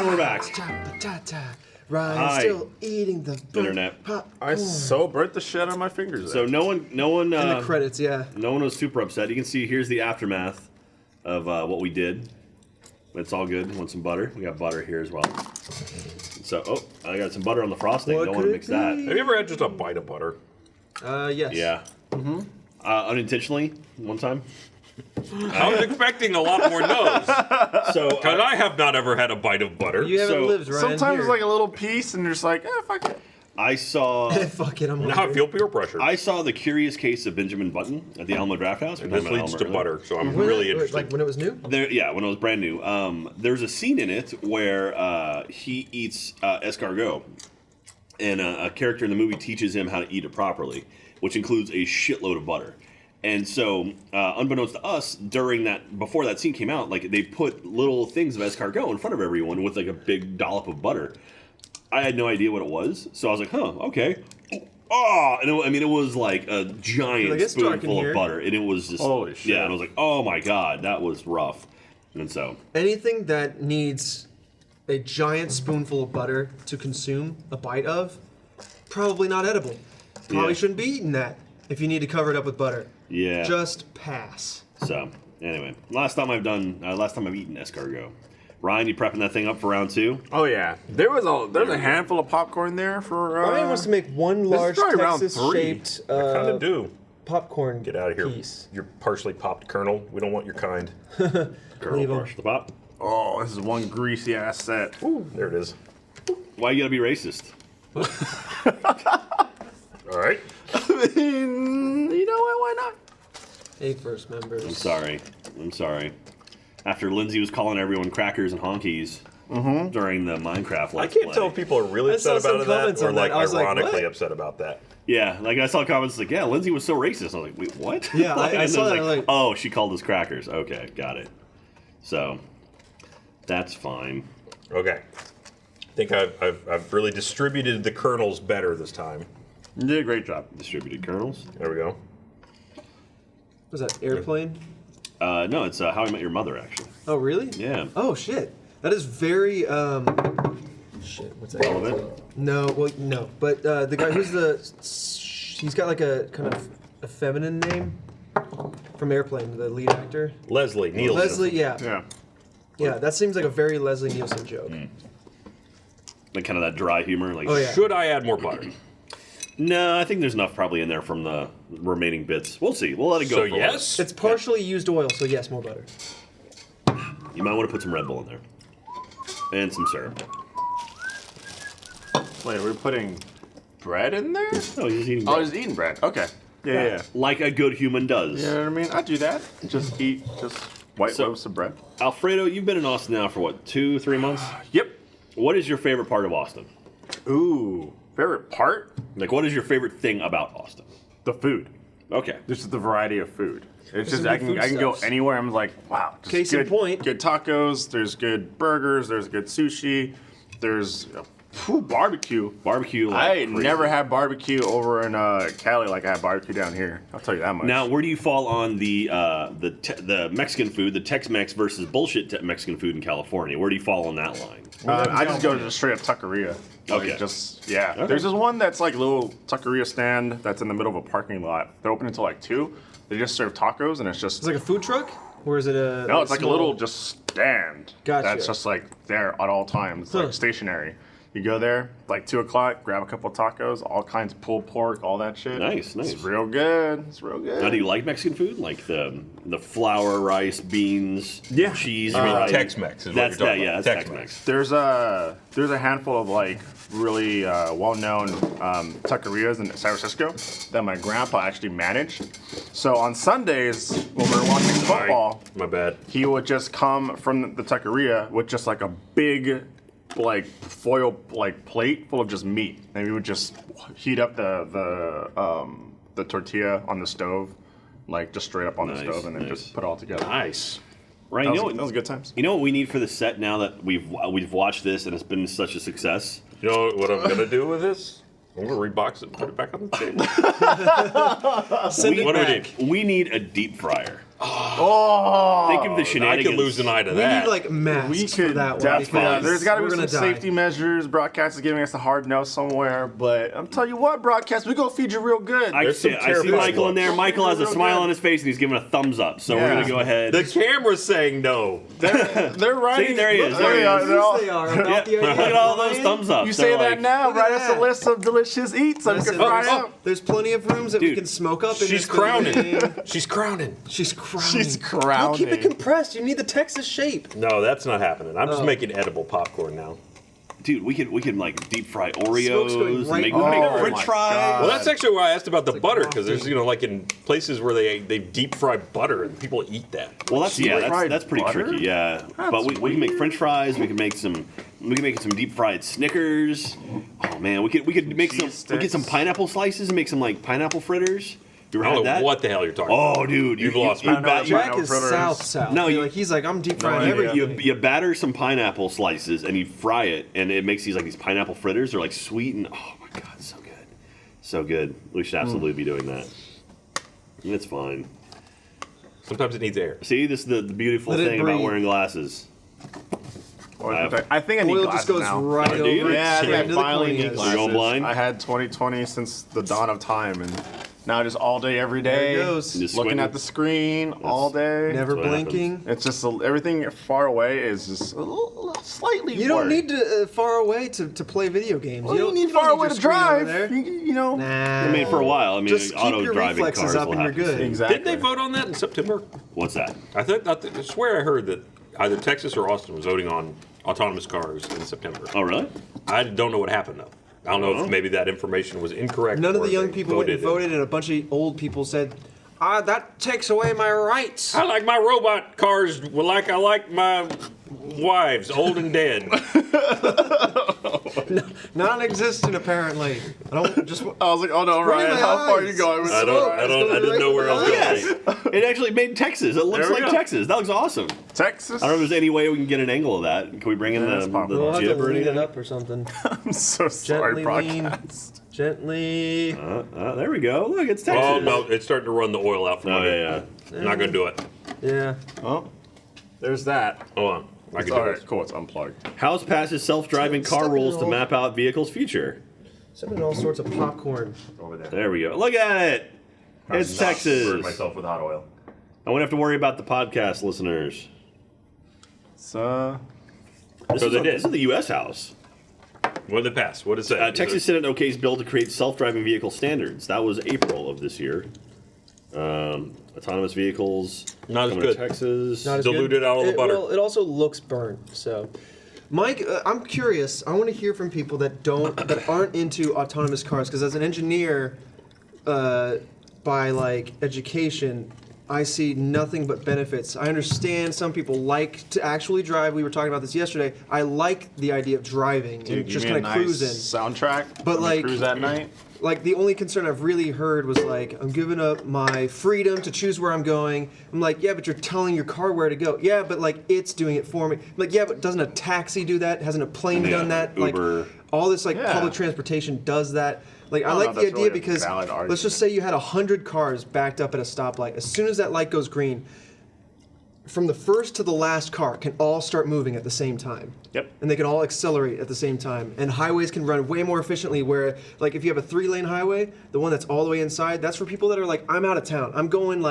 We're back. Ryan's Hi. still eating the Internet. popcorn. I so burnt the shit on my fingers. So no one, In the credits, yeah. no one was super upset. You can see here's the aftermath of what we did. It's all good. Want some butter? We got butter here as well. So, I got some butter on the frosting. What Don't want could to it mix that. be? Have you ever had just a bite of butter? Yes. Yeah. Unintentionally, one time. I was expecting a lot more no's. So, Because I have not ever had a bite of butter. You haven't So, lived, Ryan. Sometimes Here. it's like a little piece, and you're just like, fuck it. I saw Fuck it, I'm Now I hungry. feel peer pressure. I saw the Curious Case of Benjamin Button at the Alamo Draft House. and this leads to butter, so I'm When- really interested. Like when it was new? There, yeah, when it was brand new. There's a scene in it where he eats escargot, and a character in the movie teaches him how to eat it properly, which includes a shitload of butter. And so, unbeknownst to us, before that scene came out, like they put little things of escargot in front of everyone with like a big dollop of butter. I had no idea what it was, so I was like, "Huh, okay." Oh, and it was like a giant Like, it's dark in spoonful here. of butter, and it was just Holy shit. Yeah, and I was like, "Oh my god, that was rough." And so, Anything that needs a giant spoonful of butter to consume a bite of, probably not edible. Probably Yeah. shouldn't be eating that if you need to cover it up with butter. yeah. Just pass. So anyway, last time I've eaten escargot. Ryan, you prepping that thing up for round 2? Oh yeah, there's a handful of popcorn there for. Ryan wants to make one is large probably round Texas-shaped I kind of do. popcorn Get out of here. piece. You're partially popped kernel. We don't want your kind. Colonel Leave 'em. Brush the pop. Oh, this is one greasy ass set. Ooh, there it is. Why you gotta be racist? All right. I mean, you know what? Why not? Hey, first members. I'm sorry. After Lindsay was calling everyone crackers and honkies during the Minecraft I Let's can't Play. tell if people are really I saw upset some about that comments or on like that. I was like, ironically what? upset about that. Yeah, like I saw comments like, "Yeah, Lindsay was so racist." I was like, "Wait, what?" Yeah, I And saw it was that, like- "Oh, she called us crackers." Okay, got it. So that's fine. Okay. I think I've really distributed the kernels better this time. You did a great job. Distributed kernels. There we go. Was that airplane? No, it's How I Met Your Mother, actually. Oh, really? Yeah. Oh, shit. That is very, shit, what's that? Relevant. No, well, no. But the guy who's he's got like a kind of a feminine name from Airplane, the lead actor. Leslie Nielsen. Leslie, yeah. Yeah. Yeah, that seems like a very Leslie Nielsen joke. Like kind of that dry humor. Like, Oh, yeah. Should I add more butter? No, I think there's enough probably in there from the remaining bits. We'll see. We'll let it go. So for a while. yes. It's partially used oil, so yes, more butter. You might want to put some Red Bull in there. And some syrup. Wait, we're putting bread in there? Oh, he's eating Oh, bread. he's eating bread. Okay. Yeah. Like a good human does. You know what I mean? I do that. Just eat white So- loaves of bread. Alfredo, you've been in Austin now for what, 2-3 months? Yep. What is your favorite part of Austin? Ooh, favorite part? Like, what is your favorite thing about Austin? The food. Okay. Just the variety of food. It's just some I good can go foodstuffs. anywhere. I'm like, wow. just Case in good, point. Good tacos. There's good burgers. There's good sushi. There's barbecue. Barbecue. Like I crazy. never had barbecue over in Cali like I had barbecue down here. I'll tell you that much. Now, where do you fall on the Mexican food, the Tex-Mex versus bullshit Mexican food in California? Where do you fall on that line? I just go to the straight up taqueria. Okay. Like, just yeah. Okay. There's this one that's like a little taqueria stand that's in the middle of a parking lot. They're open until like 2. They just serve tacos and it's just It's like a food truck? Or is it a. no, it's like a small- little just stand. Gotcha. That's just like there at all times. It's Huh. like stationary. You go there, like 2 o'clock, grab a couple of tacos, all kinds of pulled pork, all that shit. Nice, nice. It's real good. It's real good. Now, do you like Mexican food? Like the flour, rice, beans, Yeah. cheese? You mean right? Tex-Mex is That's what you're talking yeah, about. that's Tex-Mex. There's a handful of like really well-known taquerias in San Francisco that my grandpa actually managed. So on Sundays when we were watching football, My bad. he would just come from the taqueria with just like a big like foil like plate full of just meat, and we would just heat up the tortilla on the stove, like just straight up on the Nice, stove, and then nice. just put it all together. Nice. Right. That You know was, what? that was good times. You know what we need for the set now that we've watched this and it's been such a success? You know what I'm gonna do with this? I'm gonna rebox it and put it back on the table. Send it What do we back. need? We need a deep fryer. Oh, Think of the I shenanigans. could lose an eye to We that. need like masks we for could that one. definitely. because There's got to we're be some gonna die. safety measures. Broadcast is giving us a hard no somewhere, but I'm telling you what, Broadcast, we gonna feed you real good. I There's see, some I see terrifying Michael in there. looks. Michael has a Real smile good. on his face and he's giving a thumbs up. So we're Yeah. gonna go ahead. The camera's saying no. They're writing. See, there he is, There there he they are. is. They're all- Confused they are about Yeah, the idea look of at all those frying. thumbs up. You They're say like, that now. Look at Write us a that. list of delicious eats that we Listen, can fry there's- up. There's plenty of rooms that we Dude, can smoke up. And She's it's gonna crowning. be- She's crowning. She's crowning. She's No, crowning. keep it compressed. You need the Texas shape. No, that's not happening. I'm just Oh. making edible popcorn now. Dude, we can like deep fry Smoke's Oreos going and right make, in make there. French Oh my fries. God. Well, that's actually why I asked about the butter, because there's, wafting. you know, like in places where they deep fry butter and people eat that. Well, that's Deep fried that's pretty butter? tricky. Yeah, That's but we can make weird. French fries. We can make some deep fried Snickers. Oh man, we could make some. Cheese We get some sticks. pineapple slices and make some like pineapple fritters. You I ever don't had know that? what the hell you're talking about. Oh, dude, You've lost me. I know what you, you're Jack is fritters. south. No, you- like he's like I'm deep frying idea. everything. you batter some pineapple slices and you fry it, and it makes these pineapple fritters. They're like sweet and oh my god, so good, so good. We should absolutely be doing that. It's fine. Sometimes it needs air. See, this is the beautiful Let it thing about breathe. wearing glasses. I think I need Oil glasses just goes now. right Oh, over do you? it, Yeah, I straight think I into the finally need corneas. Are you going glasses. blind? I had 20/20 since the dawn of time, and now just all day, every day, There it goes. Just looking squinting. at the screen all day. Never what happens. blinking. It's just everything far away is just a little, slightly. You don't blurry. need to far away to play video games. Well, you don't need don't far away your to screen over drive. there. You know. Nah. I mean, for a while. I mean, Just keep auto your driving reflexes cars up will and you're have to good. see. Exactly. Didn't they vote on that in September? What's that? I swear I heard that either Texas or Austin was voting on autonomous cars in September. Oh, really? I don't know what happened though. I don't know Oh. if maybe that information was incorrect. None of or the young they people went and voted, and a bunch of old people said, that takes away my rights. I like my robot cars like I like my wives, old and dead. Non-existent, apparently. I don't just. I was like, oh no, Right in Ryan, my how far are you eyes. going with I didn't know where I was going. Yes. It actually made Texas. It looks There we like go. Texas. That looks awesome. Texas? I don't know if there's any way we can get an angle of that. Can we bring in Yeah, that's the possible. We'll have to jib or lean it anything? up or something. I'm so sorry, Gently lean. broadcast. Gently. There we go. Look, it's Texas. Oh no, it's starting to run the oil out from Oh, under. yeah, yeah. Not gonna do it. Yeah. Oh, there's that. Hold on. I It's can do all this. right, cool. It's unplugged. House passes self-driving car Step in rules the to hole. map out vehicle's future. Sipping all sorts of popcorn. Over there. There we go. Look at it. It's Burn Texas. myself with hot oil. I won't have to worry about the podcast listeners. So, This So is they a- did. This is the U.S. House. What did it pass? What did it say? Texas Senate okays bill to create self-driving vehicle standards. That was April of this year. Autonomous vehicles Not as coming good. to Texas. Not as Diluted good. out all the butter. Well, it also looks burnt. So, Mike, I'm curious. I want to hear from people that aren't into autonomous cars, because as an engineer, by like education, I see nothing but benefits. I understand some people like to actually drive. We were talking about this yesterday. I like the idea of driving dude, and give just me a kind of nice cruising. soundtrack. But, when we like- cruise at night. Like, the only concern I've really heard was like, I'm giving up my freedom to choose where I'm going. I'm like, yeah, but you're telling your car where to go. Yeah, but like it's doing it for me. I'm like, yeah, but doesn't a taxi do that? Hasn't a plane Yeah, done that? Uber. Like all this like Yeah. public transportation does that. Like I No, like no, the that's idea really a because valid let's just say you had 100 cars backed up at a stoplight. As soon as that light goes green, from the first to the last car can all start moving at the same time. Yep. And they can all accelerate at the same time. And highways can run way more efficiently where, like, if you have a 3-lane highway, the one that's all the way inside, that's for people that are like, I'm out of town. I'm going to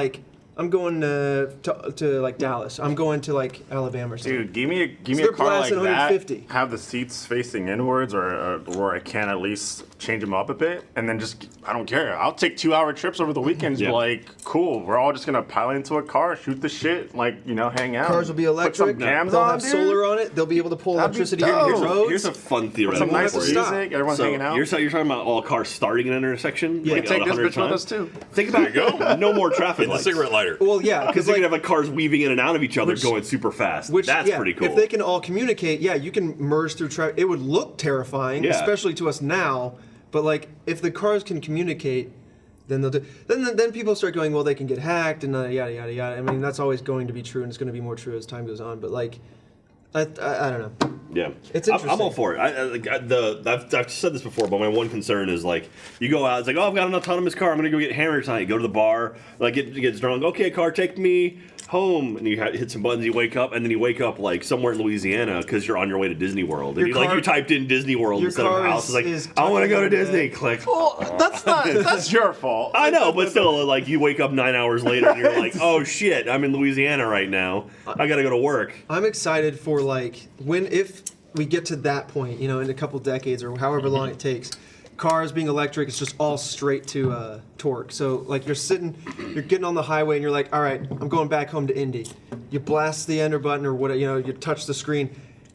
like Dallas. I'm going to like Alabama or something. Dude, give me they're a car like blasting that. 150. Have the seats facing inwards, or where I can at least change them up a bit, and then just I don't care. I'll take 2-hour trips over the weekends. Yeah. Like, cool. We're all just gonna pile into a car, shoot the shit, like hang out. Cars will be Put electric. some cams They'll on, have dude. solar on it. They'll be able to pull That'd be electricity here dope. to roads. Here's a fun Put theoretical some won't nice have to for you. stop. music. Everyone's So hanging out. you're talking about all cars starting in an intersection? Yeah. like, We take at this 100 bitch with times? us too. Think about no more traffic In the lights. cigarette lighter. Well, yeah, Because because you like, could have cars weaving in and out of each other Which- going super fast. That's yeah, pretty cool. If they can all communicate, yeah, you can merge through traffic. It would look terrifying, Yeah. especially to us now. But like, if the cars can communicate, then they'll do. Then people start going, well, they can get hacked and yada yada yada. I mean, that's always going to be true, and it's going to be more true as time goes on. But like, I don't know. Yeah, It's I'm all interesting. for it. I've said this before, but my one concern is like you go out, it's like, oh, I've got an autonomous car, I'm gonna go get hammered tonight. Go to the bar, like get drunk. Okay, car, take me home, and you hit some buttons. You wake up, and then you wake up like somewhere in Louisiana because you're on your way to Disney World, and Your car- you typed in Disney World your instead of car house. It's like is I want to go to tucking in Disney. bed. Click. Well, that's your fault. I know, but still, like you wake up 9 hours later, and you're like, oh shit, I'm in Louisiana right now. I gotta go to work. I'm excited for like if we get to that point, you know, in a couple decades or however long it takes, cars being electric, it's just all straight to torque. So like you're getting on the highway and you're like, all right, I'm going back home to Indy. You blast the enter button or whatever, you know, you touch the screen,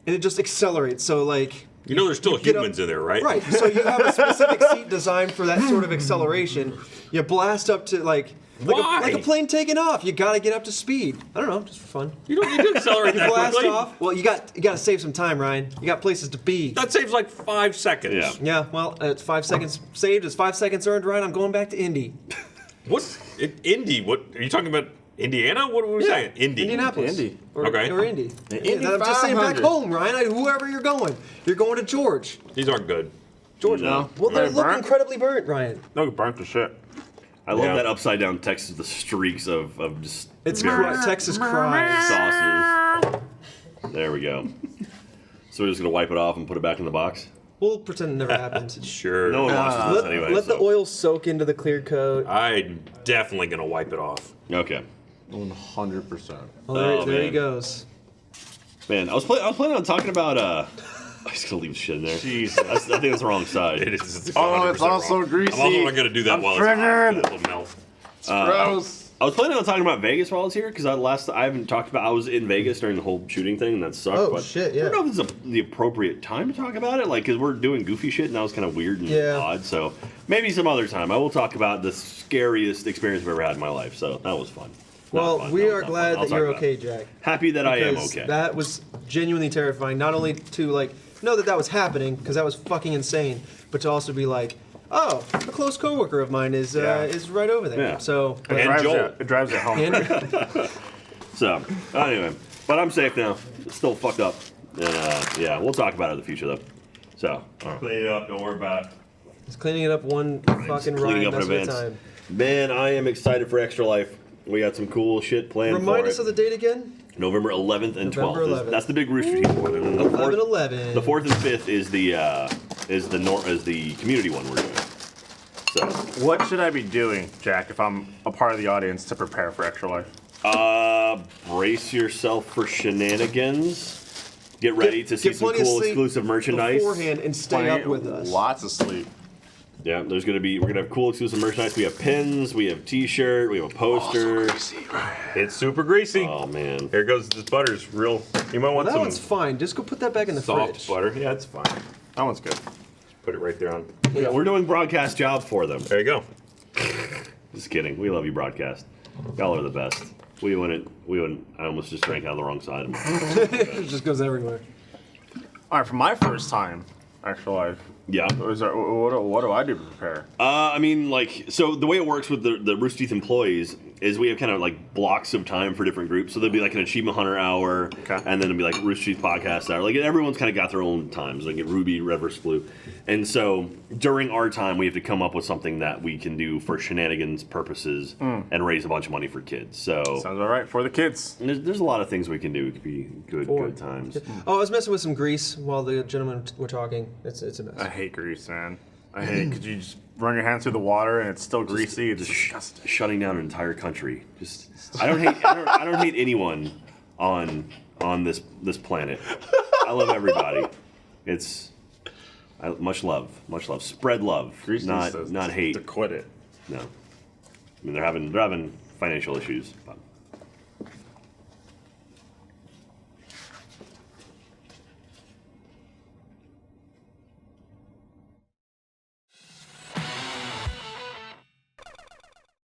and it just accelerates. So like. You know, there's still get up- humans in there, right? Right. So you have a specific seat designed for that sort of acceleration. You blast up to like Why? a plane taking off. You got to get up to speed. I don't know, just for fun. You don't need to accelerate You that blast quickly. off. Well, you got to save some time, Ryan. You got places to be. That saves like 5 seconds. Yeah. Yeah. Well, it's 5 seconds saved. It's 5 seconds earned. Ryan, I'm going back to Indy. Indy? What are you talking about? Indiana? What were we saying? Indy. Indianapolis. Indy. Or, Okay. Or Indy. Indy I'm just saying back 500. home, Ryan. Whoever you're going to George. These aren't good. George. No. Well, they They're look burnt? incredibly burnt, Ryan. No, burnt to shit. I love Yeah. that upside down text of the streaks of just It's various Texas cries. sauces. There we go. So we're just gonna wipe it off and put it back in the box. We'll pretend it never happened. Sure. No one watches this Let, anyway. let the so- oil soak into the clear coat. I'm definitely gonna wipe it off. Okay, 100%. Well, there, Oh, there he man. goes. man. I was planning on talking about. I'm just gonna leave shit in there. Jesus. I think that's the wrong side. It is. It's Oh, it's 100% also wrong. greasy. I'm also not gonna do that I'm while triggered. it's hot. It'll melt. Gross. I was planning on talking about Vegas while I was here because I haven't talked about. I was in Vegas during the whole shooting thing, and that sucked. Oh, but shit, I yeah. don't know if this is the appropriate time to talk about it, like because we're doing goofy shit, and that was kind of weird and Yeah. odd. So maybe some other time I will talk about the scariest experience I've ever had in my life. So that was fun. Not Well, fun. we That was are not glad fun. I'll that talk you're about okay, it. Jack. Happy that I am Because okay. That was genuinely terrifying. Not only to like know that was happening because that was fucking insane, but to also be like, oh, a close coworker of mine is Yeah. right over there. Yeah. So And Drives Joel. it drives it home. and So anyway, but I'm safe now. It's still fucked up, and yeah, we'll talk about it in the future though. So clean it up. Don't worry about it. he's cleaning it up one fucking Cleaning Ryan up in mess at a advance. time. Man, I am excited for Extra Life. We got some cool shit planned Remind for us it. of the date again. November 11th and November 12th. 11th. That's the big Rooster Teeth one. And then the 11/11. The 4th and 5th is the community one we're doing. So, What should I be doing, Jack, if I'm a part of the audience to prepare for Extra Life? brace yourself for shenanigans. Get ready to see Get some plenty of cool sleep exclusive merchandise. beforehand and stay up with us. Lots of sleep. Yeah, we're gonna have cool exclusive merchandise. We have pins, we have T-shirt, we have a poster. It's super greasy. Oh man. Here goes this butter's real. You might want That some one's fine. Just go put that back in the soft fridge. butter. Yeah, it's fine. That one's good. Put it right there on. Yeah, we're doing broadcast jobs for them. There you go. Just kidding. We love you, broadcast. Y'all are the best. We wouldn't. I almost just drank out of the wrong side. It just goes everywhere. All right, for my first time, Extra Life, Yeah. what do I do to prepare? I mean, like, so the way it works with the Rooster Teeth employees is we have kind of like blocks of time for different groups. So there'll be like an Achievement Hunter hour, Okay. and then there'll be like Rooster Teeth podcast hour. Like everyone's kind of got their own times. Like Ruby, Red vs. Blue, and so during our time, we have to come up with something that we can do for shenanigans purposes and raise a bunch of money for kids. So Sounds all right for the kids. there's a lot of things we can do. It could be good times. Oh, I was messing with some grease while the gentlemen were talking. It's a mess. I hate grease, man. I hate. Could you just run your hands through the water and it's still greasy? It's disgusting. Shutting down an entire country. Just I don't hate anyone on this planet. I love everybody. Much love. Spread love, Grease needs not hate. to quit it. No, I mean they're having financial issues. But